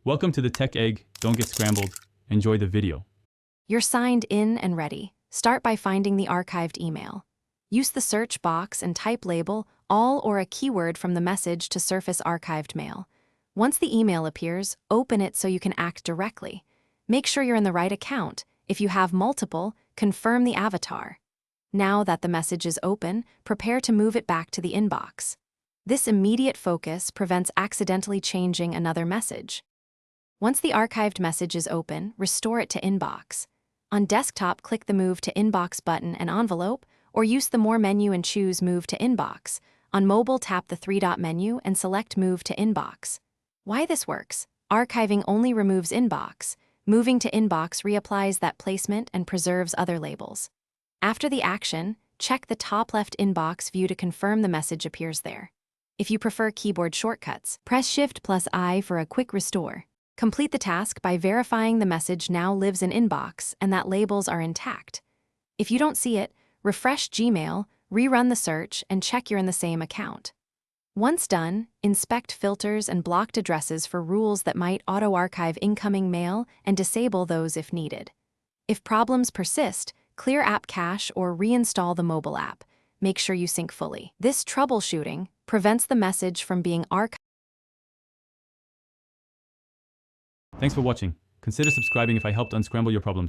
Welcome to the Tech Egg. Don't get scrambled. Enjoy the video. You're signed in and ready. Start by finding the archived email. Use the search box and type label all or a keyword from the message to surface archived mail. Once the email appears, open it so you can act directly. Make sure you're in the right account. If you have multiple, confirm the avatar. Now that the message is open, prepare to move it back to the inbox. This immediate focus prevents accidentally changing another message. Once the archived message is open, restore it to inbox. On desktop, click the Move to Inbox button and envelope, or use the More menu and choose Move to Inbox. On mobile, tap the three-dot menu and select Move to Inbox. Why this works? Archiving only removes inbox. Moving to inbox reapplies that placement and preserves other labels. After the action, check the top left inbox view to confirm the message appears there. If you prefer keyboard shortcuts, press Shift+I for a quick restore. Complete the task by verifying the message now lives in inbox and that labels are intact. If you don't see it, refresh Gmail, rerun the search, and check you're in the same account. Once done, inspect filters and blocked addresses for rules that might auto-archive incoming mail and disable those if needed. If problems persist, clear app cache or reinstall the mobile app. Make sure you sync fully. This troubleshooting prevents the message from being archived. Thanks for watching. Consider subscribing if I helped unscramble your problems.